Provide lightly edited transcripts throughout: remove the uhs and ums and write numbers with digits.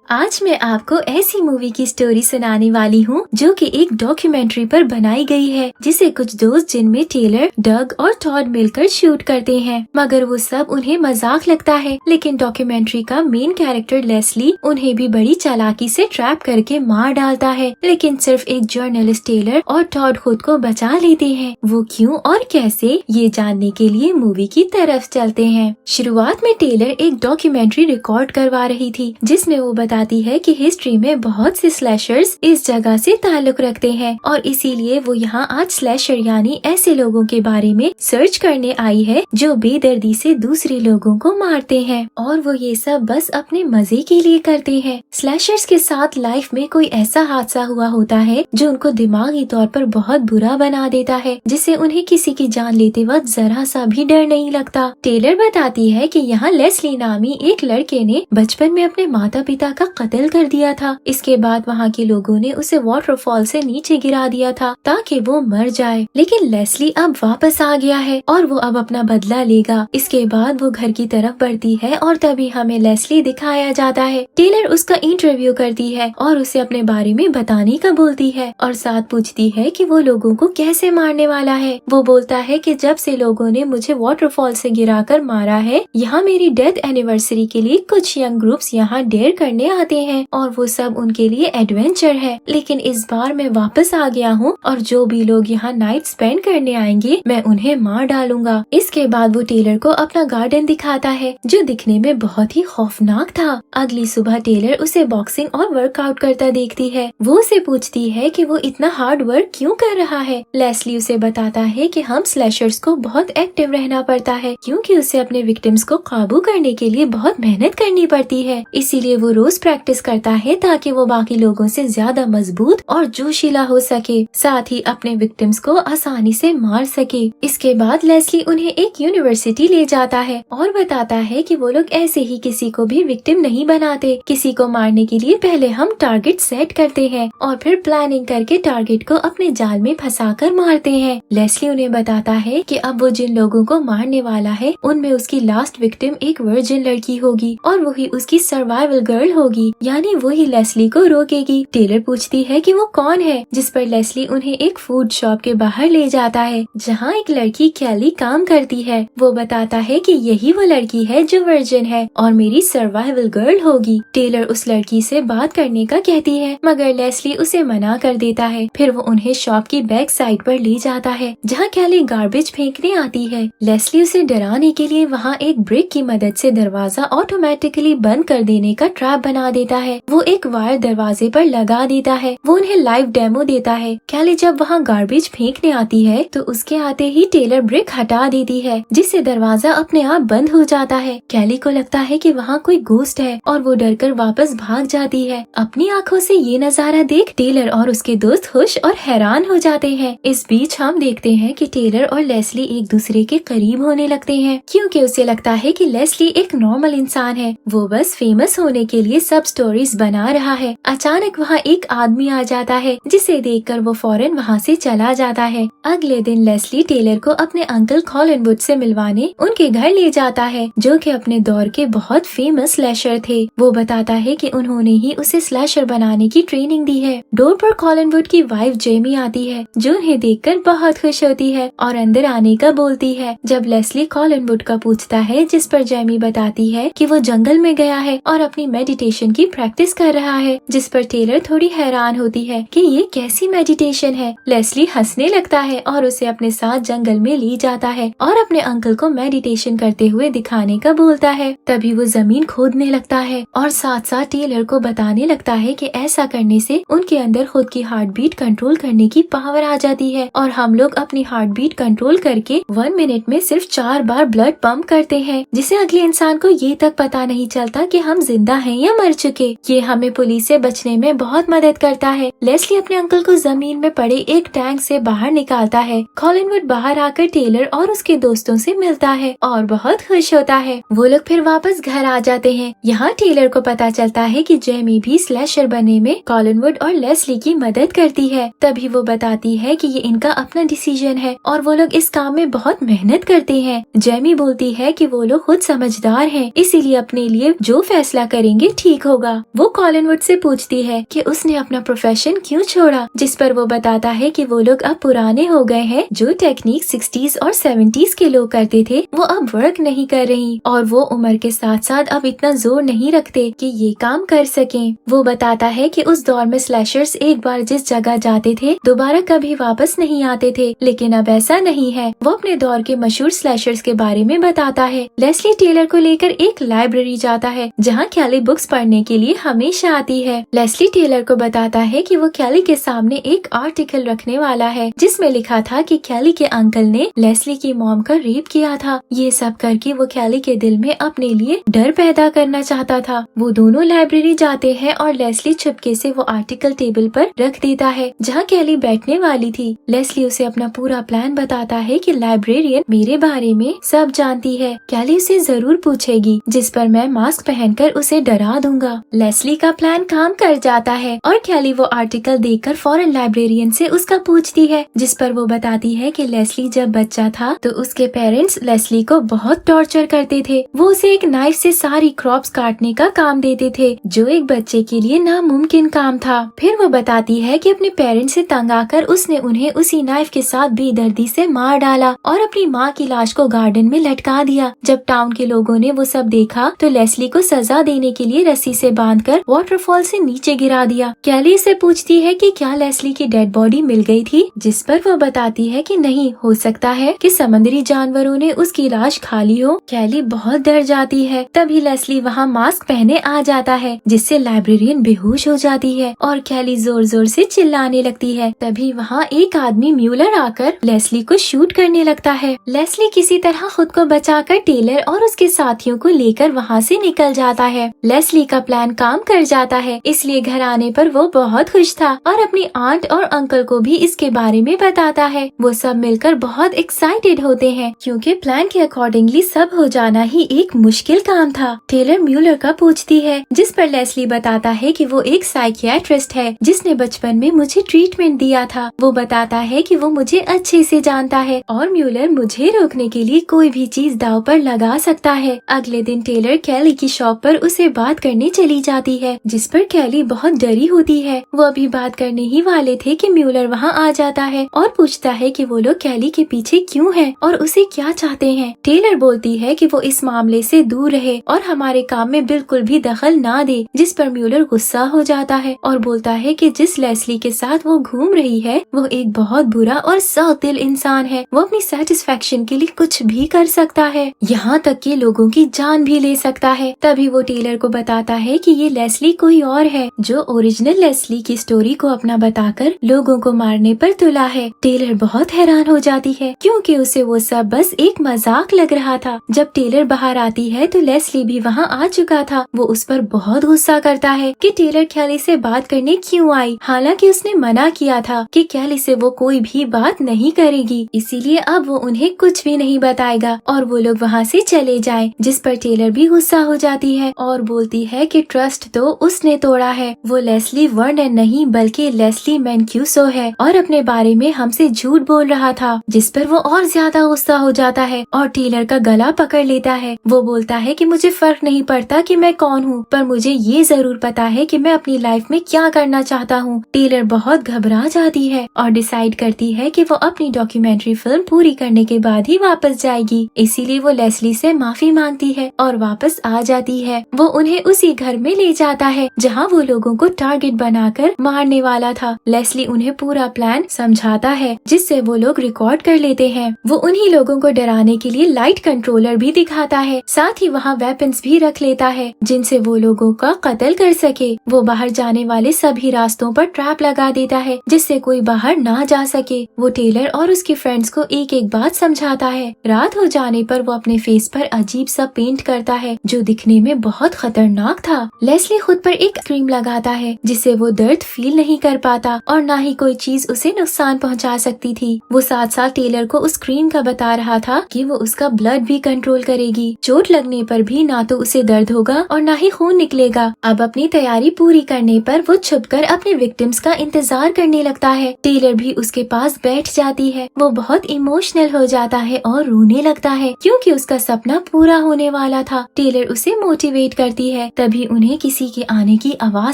आज मैं आपको ऐसी मूवी की स्टोरी सुनाने वाली हूँ जो कि एक डॉक्यूमेंट्री पर बनाई गई है, जिसे कुछ दोस्त जिनमें टेलर, डग और टॉड मिलकर शूट करते हैं, मगर वो सब उन्हें मजाक लगता है। लेकिन डॉक्यूमेंट्री का मेन कैरेक्टर लेस्ली उन्हें भी बड़ी चालाकी से ट्रैप करके मार डालता है, लेकिन सिर्फ एक जर्नलिस्ट टेलर और टॉड खुद को बचा लेते हैं। वो क्यों और कैसे, ये जानने के लिए मूवी की तरफ चलते हैं। शुरुआत में टेलर एक डॉक्यूमेंट्री रिकॉर्ड करवा रही थी, जिसमें वो बताती है कि हिस्ट्री में बहुत से स्लैशर्स इस जगह से ताल्लुक रखते हैं और इसीलिए वो यहाँ आज स्लैशर यानी ऐसे लोगों के बारे में सर्च करने आई है जो बेदर्दी से दूसरे लोगों को मारते हैं, और वो ये सब बस अपने मजे के लिए करते हैं। स्लैशर्स के साथ लाइफ में कोई ऐसा हादसा हुआ होता है जो उनको दिमागी तौर पर बहुत बुरा बना देता है, जिससे उन्हें किसी की जान लेते वक्त जरा सा भी डर नहीं लगता। टेलर बताती है कि यहाँ लेस्ली नामी एक लड़के ने बचपन में अपने माता पिता का कत्ल कर दिया था। इसके बाद वहाँ के लोगों ने उसे वाटरफॉल से नीचे गिरा दिया था ताकि वो मर जाए, लेकिन लेस्ली अब वापस आ गया है और वो अब अपना बदला लेगा। इसके बाद वो घर की तरफ बढ़ती है और तभी हमें लेस्ली दिखाया जाता है। टेलर उसका इंटरव्यू करती है और उसे अपने बारे में बताने का बोलती है और साथ पूछती है कि वो लोगों को कैसे मारने वाला है। वो बोलता है कि जब से लोगों ने मुझे वाटरफॉल से गिराकर मारा है, यहाँ मेरी डेथ एनिवर्सरी के लिए कुछ यंग ग्रुप्स यहाँ डेयर करने आते हैं और वो सब उनके लिए एडवेंचर है, लेकिन इस बार मैं वापस आ गया हूँ और जो भी लोग यहाँ नाइट स्पेंड करने आएंगे मैं उन्हें मार डालूंगा। इसके बाद वो टेलर को अपना गार्डन दिखाता है जो दिखने में बहुत ही खौफनाक था। अगली सुबह टेलर उसे बॉक्सिंग और वर्कआउट करता देखती है। वो उसे पूछती है कि वो इतना हार्ड वर्क क्यों कर रहा है। लेस्ली उसे बताता है कि हम स्लैशर्स को बहुत एक्टिव रहना पड़ता है क्योंकि उसे अपने विक्टिम्स को काबू करने के लिए बहुत मेहनत करनी पड़ती है, इसीलिए वो रोज प्रैक्टिस करता है ताकि वो बाकी लोगों से ज्यादा मजबूत और जोशीला हो सके, साथ ही अपने विक्टिम्स को आसानी से मार सके। इसके बाद लेस्ली उन्हें एक यूनिवर्सिटी ले जाता है और बताता है कि वो लोग ऐसे ही किसी को भी विक्टिम नहीं बनाते। किसी को मारने के लिए पहले हम टारगेट सेट करते हैं और फिर प्लानिंग करके टारगेट को अपने जाल में फंसाकर मारते हैं। लेस्ली उन्हें बताता है कि अब वो जिन लोगों को मारने वाला है उनमें उसकी लास्ट विक्टिम एक वर्जिन लड़की होगी और वही उसकी सर्वाइवल गर्ल होगी, यानी वही लेस्ली को रोकेगी। टेलर पूछती है कि वो कौन है, जिस पर लेस्ली उन्हें एक फूड शॉप के बाहर ले जाता है जहाँ एक लड़की कैली काम करती है। वो बताता है कि यही वो लड़की है जो वर्जिन है और मेरी सर्वाइवल गर्ल होगी। टेलर उस लड़की से बात करने का कहती है, मगर लेस्ली उसे मना कर देता है। फिर वो उन्हें शॉप की बैक साइड पर ले जाता है जहाँ कैली गार्बेज फेंकने आती है। लेस्ली उसे डराने के लिए वहाँ एक ब्रिक की मदद से दरवाजा ऑटोमेटिकली बंद कर देने का ट्रैप बना देता है। वो एक वायर दरवाजे पर लगा देता है। वो उन्हें लाइव डेमो देता है। कैली जब वहाँ गार्बेज फेंकने आती है तो उसके आते ही टेलर ब्रिक हटा देती है, जिससे दरवाजा अपने आप बंद हो जाता है। कैली को लगता है कि वहाँ कोई घोस्ट है और वो डरकर वापस भाग जाती है। अपनी आंखों से ये नजारा देख टेलर और उसके दोस्त खुश और हैरान हो जाते हैं। इस बीच हम देखते हैं कि टेलर और लेस्ली एक दूसरे के करीब होने लगते हैं क्योंकि उसे लगता है कि लेस्ली एक नॉर्मल इंसान है, वो बस फेमस होने के लिए सब स्टोरीज बना रहा है। अचानक वहाँ एक आदमी आ जाता है जिसे देखकर वो फौरन वहाँ से चला जाता है। अगले दिन लेस्ली टेलर को अपने अंकल कॉलिनवुड से मिलवाने उनके घर ले जाता है, जो कि अपने दौर के बहुत फेमस स्लैशर थे। वो बताता है कि उन्होंने ही उसे स्लैशर बनाने की ट्रेनिंग दी है। डोर पर कॉलिनवुड की वाइफ जेमी आती है जो उन्हें देखकर बहुत खुश होती है और अंदर आने का बोलती है। जब लेस्ली कॉलिनवुड का पूछता है, जिस पर जेमी बताती है कि वो जंगल में गया है और अपनी मेडिटेशन की प्रैक्टिस कर रहा है, जिस पर टेलर थोड़ी हैरान होती है कि ये कैसी मेडिटेशन है। लेस्ली हंसने लगता है और उसे अपने साथ जंगल में ले जाता है और अपने अंकल को मेडिटेशन करते हुए दिखाने का बोलता है। तभी वो जमीन खोदने लगता है और साथ साथ टेलर को बताने लगता है कि ऐसा करने से उनके अंदर खुद की हार्ट बीट कंट्रोल करने की पावर आ जाती है और हम लोग अपनी हार्ट बीट कंट्रोल करके 1 मिनट में सिर्फ 4 बार ब्लड पंप करते हैं, जिससे अगले इंसान को ये तक पता नहीं चलता कि हम जिंदा हैं या मर चुके। ये हमें पुलिस से बचने में बहुत मदद करता है। लेस्ली अपने अंकल को जमीन में पड़े एक टैंक से बाहर निकालता है। कॉलिनवुड बाहर आकर टेलर और उसके दोस्तों से मिलता है और बहुत खुश होता है। वो लोग फिर वापस घर आ जाते हैं। यहाँ टेलर को पता चलता है कि जेमी भी स्लैशर बनने में कॉलिनवुड और लेस्ली की मदद करती है। तभी वो बताती है कि ये इनका अपना डिसीजन है और वो लोग इस काम में बहुत मेहनत करते हैं। जेमी बोलती है कि वो लोग खुद समझदार हैं, इसीलिए अपने लिए जो फैसला करेंगे ठीक ठीक होगा। वो कॉलिनवुड से पूछती है कि उसने अपना प्रोफेशन क्यों छोड़ा, जिस पर वो बताता है कि वो लोग अब पुराने हो गए हैं। जो टेक्निक 60s और 70s के लोग करते थे वो अब वर्क नहीं कर रही और वो उम्र के साथ साथ अब इतना जोर नहीं रखते कि ये काम कर सकें। वो बताता है कि उस दौर में स्लैशर्स एक बार जिस जगह जाते थे दोबारा कभी वापस नहीं आते थे, लेकिन अब ऐसा नहीं है। वो अपने दौर के मशहूर स्लैशर्स के बारे में बताता है। लेस्ली टेलर को लेकर एक लाइब्रेरी जाता है जहाँ कैली बुक्स पढ़ने के लिए हमेशा आती है। लेस्ली टेलर को बताता है कि वो कैली के सामने एक आर्टिकल रखने वाला है जिसमें लिखा था कि कैली के अंकल ने लेस्ली की मॉम का रेप किया था। ये सब करके वो कैली के दिल में अपने लिए डर पैदा करना चाहता था। वो दोनों लाइब्रेरी जाते हैं और लेस्ली चुपके से वो आर्टिकल टेबल पर रख देता है जहाँ कैली बैठने वाली थी। लेस्ली उसे अपना पूरा प्लान बताता है कि लाइब्रेरियन मेरे बारे में सब जानती है, कैली उसे जरूर पूछेगी, जिस पर मैं मास्क पहनकर उसे डरा दूंगा। लेस्ली का प्लान काम कर जाता है और कैली वो आर्टिकल देखकर फौरन लाइब्रेरियन से उसका पूछती है, जिस पर वो बताती है कि लेस्ली जब बच्चा था तो उसके पेरेंट्स लेस्ली को बहुत टॉर्चर करते थे। वो उसे एक नाइफ से सारी क्रॉप्स काटने का काम देते थे, जो एक बच्चे के लिए नामुमकिन काम था। फिर वो बताती है कि अपने पेरेंट्स से तंग आकर उसने उन्हें उसी नाइफ के साथ बेदर्दी से मार डाला और अपनी माँ की लाश को गार्डन में लटका दिया। जब टाउन के लोगों ने वो सब देखा तो लेस्ली को सजा देने के लिए रस्सी से बांधकर वाटरफॉल से नीचे गिरा दिया। कैली से पूछती है कि क्या लेस्ली की डेड बॉडी मिल गई थी, जिस पर वो बताती है कि नहीं, हो सकता है कि समुद्री जानवरों ने उसकी लाश खा ली हो। कैली बहुत डर जाती है। तभी लेस्ली वहाँ मास्क पहने आ जाता है, जिससे लाइब्रेरियन बेहोश हो जाती है और कैली जोर जोर से चिल्लाने लगती है। तभी वहाँ एक आदमी म्यूलर आकर लेस्ली को शूट करने लगता है। लेस्ली किसी तरह खुद को बचाकर टेलर और उसके साथियों को लेकर वहाँ से निकल जाता है। लेस्ली का प्लान काम कर जाता है, इसलिए घर आने पर वो बहुत खुश था और अपनी आंट और अंकल को भी इसके बारे में बताता है। वो सब मिलकर बहुत एक्साइटेड होते हैं क्योंकि प्लान के अकॉर्डिंगली सब हो जाना ही एक मुश्किल काम था। टेलर म्यूलर का पूछती है, जिस पर लेस्ली बताता है कि वो एक साइकियाट्रिस्ट है जिसने बचपन में मुझे ट्रीटमेंट दिया था। वो बताता है कि वो मुझे अच्छे से जानता है और म्यूलर मुझे रोकने के लिए कोई भी चीज दांव पर लगा सकता है। अगले दिन टेलर कैली की शॉप पर उसे बात करने चली जाती है, जिस पर कैली बहुत डरी होती है। वो अभी बात करने ही वाले थे कि म्यूलर वहाँ आ जाता है और पूछता है कि वो लोग कैली के पीछे क्यों हैं और उसे क्या चाहते हैं। टेलर बोलती है कि वो इस मामले से दूर रहे और हमारे काम में बिल्कुल भी दखल ना दे, जिस पर म्यूलर गुस्सा हो जाता है और बोलता है कि जिस लेस्ली के साथ वो घूम रही है वो एक बहुत बुरा और सख्त दिल इंसान है। वो अपनी सेटिस्फेक्शन के लिए कुछ भी कर सकता है, यहाँ तक कि लोगों की जान भी ले सकता है। तभी वो टेलर को बताता है कि ये लेस्ली कोई और है जो ओरिजिनल लेस्ली की स्टोरी को अपना बताकर लोगों को मारने पर तुला है। टेलर बहुत हैरान हो जाती है क्योंकि उसे वो सब बस एक मजाक लग रहा था। जब टेलर बाहर आती है तो लेस्ली भी वहाँ आ चुका था। वो उस पर बहुत गुस्सा करता है कि टेलर कैली से बात करने क्यों आई, हालांकि उसने मना किया था कि कैली से वो कोई भी बात नहीं करेगी, इसीलिए अब वो उन्हें कुछ भी नहीं बताएगा और वो लोग वहाँ से चले जाएं। जिस पर टेलर भी गुस्सा हो जाती है और बोलती है कि ट्रस्ट तो उसने तोड़ा है, वो लेस्ली वर्नन नहीं बल्कि लेस्ली मैनक्यूसो है और अपने बारे में हमसे झूठ बोल रहा था। जिस पर वो और ज्यादा गुस्सा हो जाता है और टेलर का गला पकड़ लेता है। वो बोलता है कि मुझे फर्क नहीं पड़ता कि मैं कौन हूँ, पर मुझे ये जरूर पता है कि मैं अपनी लाइफ में क्या करना चाहता हूँ। टेलर बहुत घबरा जाती है और डिसाइड करती है कि वो अपनी डॉक्यूमेंट्री फिल्म पूरी करने के बाद ही वापस जाएगी, इसीलिए वो लेस्ली से माफी मांगती है और वापस आ जाती है। वो उन्हें उसी घर में ले जाता है जहाँ वो लोगों को टारगेट बनाकर मारने वाला था। लेस्ली उन्हें पूरा प्लान समझाता है जिससे वो लोग रिकॉर्ड कर लेते हैं। वो उन्हीं लोगों को डराने के लिए लाइट कंट्रोलर भी दिखाता है, साथ ही वहाँ वेपन्स भी रख लेता है जिनसे वो लोगों का कत्ल कर सके। वो बाहर जाने वाले सभी रास्तों पर ट्रैप लगा देता है जिससे कोई बाहर ना जा सके। वो टेलर और उसके फ्रेंड्स को एक एक बात समझाता है। रात हो जाने पर वो अपने फेस पर अजीब सा पेंट करता है जो दिखने में बहुत खतरनाक था। लेस्ली खुद पर एक क्रीम लगाता है जिससे वो दर्द फील नहीं कर पाता और ना ही कोई चीज उसे नुकसान पहुंचा सकती थी। वो साथ साथ टेलर को उस क्रीम का बता रहा था कि वो उसका ब्लड भी कंट्रोल करेगी। चोट लगने पर भी ना तो उसे दर्द होगा और ना ही खून निकलेगा। अब अपनी तैयारी पूरी करने पर वो छुपकर अपने विक्टिम्स का इंतजार करने लगता है। टेलर भी उसके पास बैठ जाती है। वो बहुत इमोशनल हो जाता है और रोने लगता है क्योंकि उसका सपना पूरा होने वाला था। टेलर उसे मोटिवेट करती है। तभी उन्हें किसी के आने की आवाज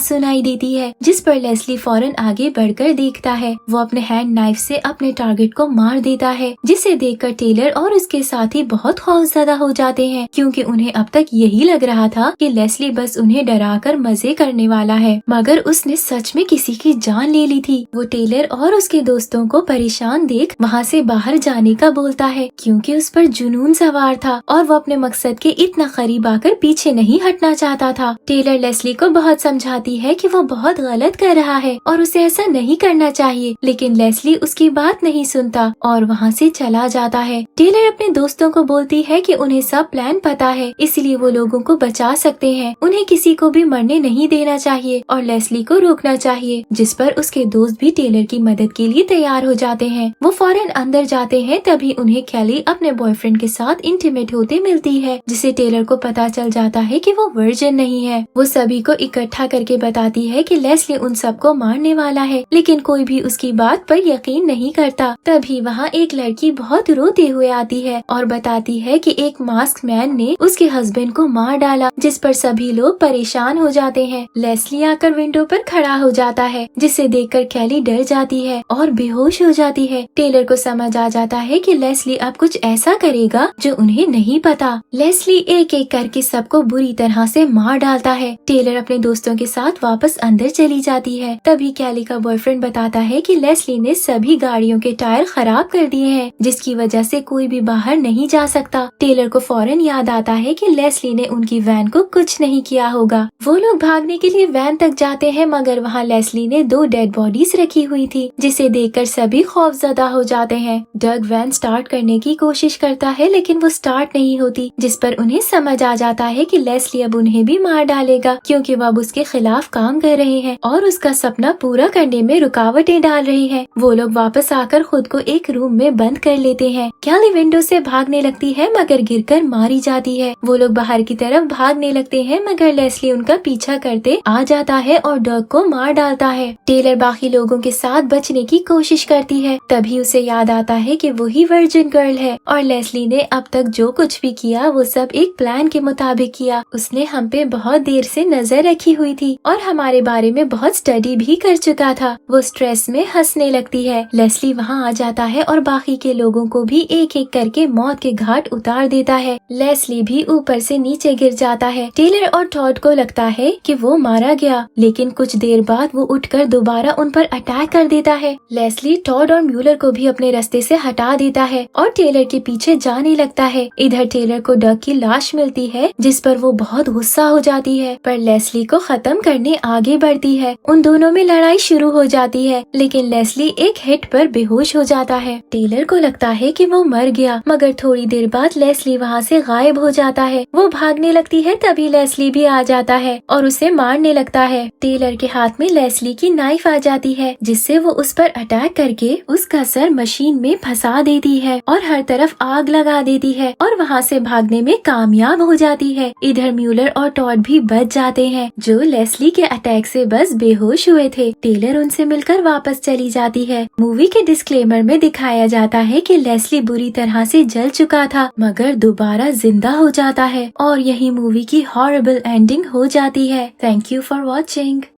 सुनाई देती है, जिस पर लेस्ली फौरन आगे बढ़कर देखता है। वो अपने हैंड नाइफ से अपने टारगेट को मार देता है, जिसे देखकर टेलर और उसके साथी बहुत खौफजदा हो जाते हैं, क्योंकि उन्हें अब तक यही लग रहा था कि लेस्ली बस उन्हें डराकर मजे करने वाला है, मगर उसने सच में किसी की जान ले ली थी। वो टेलर और उसके दोस्तों को परेशान देख वहाँ से बाहर जाने का बोलता है, क्योंकि उस पर जुनून सवार था और वो अपने मकसद के इतना करीब आकर पीछे नहीं हटना चाहता था। टेलर लेस्ली को बहुत समझाती है कि वो बहुत गलत कर रहा है और उसे ऐसा नहीं करना चाहिए, लेकिन लेस्ली उसकी बात नहीं सुनता और वहाँ से चला जाता है। टेलर अपने दोस्तों को बोलती है कि उन्हें सब प्लान पता है, इसलिए वो लोगों को बचा सकते हैं। उन्हें किसी को भी मरने नहीं देना चाहिए और लेस्ली को रोकना चाहिए, जिस पर उसके दोस्त भी टेलर की मदद के लिए तैयार हो जाते हैं। वो फौरन अंदर जाते हैं, तभी उन्हें कैली अपने बॉयफ्रेंड के साथ इंटीमेट होते मिलती है, जिसे टेलर को पता चल जाता है कि वो वर्जिन नहीं है। वो सभी को इकट्ठा करके बताती है कि लेस्ली उन सबको मारने वाला है, लेकिन कोई भी उसकी बात पर यकीन नहीं करता। तभी वहाँ एक लड़की बहुत रोते हुए आती है और बताती है कि एक मास्क मैन ने उसके हस्बैंड को मार डाला, जिस पर सभी लोग परेशान हो जाते हैं। लेस्ली आकर विंडो पर खड़ा हो जाता है, जिसे देखकर कैली डर जाती है और बेहोश हो जाती है। टेलर को समझ आ जाता है कि लेस्ली अब कुछ ऐसा करेगा जो उन्हें नहीं पता। लेस्ली एक एक करके सबको बुरी तरह से मार डालता है। टेलर अपने दोस्तों के साथ वापस अंदर चली जाती है। तभी कैली का बॉयफ्रेंड बताता है कि लेस्ली ने सभी गाड़ियों के टायर खराब कर दिए हैं, जिसकी वजह से कोई भी बाहर नहीं जा सकता। टेलर को फौरन याद आता है कि लेस्ली ने उनकी वैन को कुछ नहीं किया होगा। वो लोग भागने के लिए वैन तक जाते हैं, मगर वहाँ लेस्ली ने 2 डेड बॉडीज रखी हुई थी, जिसे देखकर सभी खौफजदा हो जाते हैं। डग वैन स्टार्ट करने की कोशिश करता है, लेकिन वो स्टार्ट नहीं होती, जिस पर उन्हें समझ आ जाता है कि लेस्ली अब उन्हें भी मार डालेगा, क्योंकि वो अब उसके खिलाफ काम कर रहे हैं और उसका सपना पूरा करने में रुकावटें डाल रही हैं। वो लोग वापस आकर खुद को एक रूम में बंद कर लेते हैं। कैली विंडो से भागने लगती है, मगर गिरकर मारी जाती है। वो लोग बाहर की तरफ भागने लगते हैं, मगर लेस्ली उनका पीछा करते आ जाता है और डग को मार डालता है। टेलर बाकी लोगों के साथ बचने की कोशिश करती है, तभी उसे याद आता है कि वही वर्जिन गर्ल है और लेस्ली ने अब तक जो कुछ भी किया वो सब एक प्लान के मुताबिक किया। उसने हम पे बहुत देर से नजर रखी हुई थी और हमारे बारे में बहुत स्टडी भी कर चुका था। वो स्ट्रेस में हंसने लगती है। लेस्ली वहाँ आ जाता है और बाकी के लोगों को भी एक एक करके मौत के घाट उतार देता है। लेस्ली भी ऊपर से नीचे गिर जाता है। टेलर और टॉड को लगता है कि वो मारा गया, लेकिन कुछ देर बाद वो उठकर दोबारा उन पर अटैक कर देता है। लेस्ली टॉड और म्यूलर को भी अपने रास्ते से हटा देता है और टेलर के पीछे जाने लगता है। इधर टेलर को डग की लाश मिलती है, जिस पर वो बहुत गुस्सा हो जाती है, पर लेस्ली को खत्म करने आगे बढ़ती है। उन दोनों में लड़ाई शुरू हो जाती है, लेकिन लेस्ली एक हिट पर बेहोश हो जाता है। टेलर को लगता है कि वो मर गया, मगर थोड़ी देर बाद लेस्ली वहाँ से गायब हो जाता है। वो भागने लगती है, तभी लेस्ली भी आ जाता है और उसे मारने लगता है। टेलर के हाथ में लेस्ली की नाइफ आ जाती है, जिससे वो उस पर अटैक करके उसका सर मशीन में फंसा देती है और हर तरफ आग लगा देती है और वहाँ से भागने में कामयाब हो जाती है। इधर म्यूलर और टॉड भी बच जाते हैं, जो लेस्ली के अटैक से बस बेहोश हुए थे। टेलर उनसे मिलकर वापस चली जाती है। मूवी के डिस्क्लेमर में दिखाया जाता है कि लेस्ली बुरी तरह से जल चुका था, मगर दोबारा जिंदा हो जाता है और यही मूवी की हॉरिबल एंडिंग हो जाती है। Thank you for watching.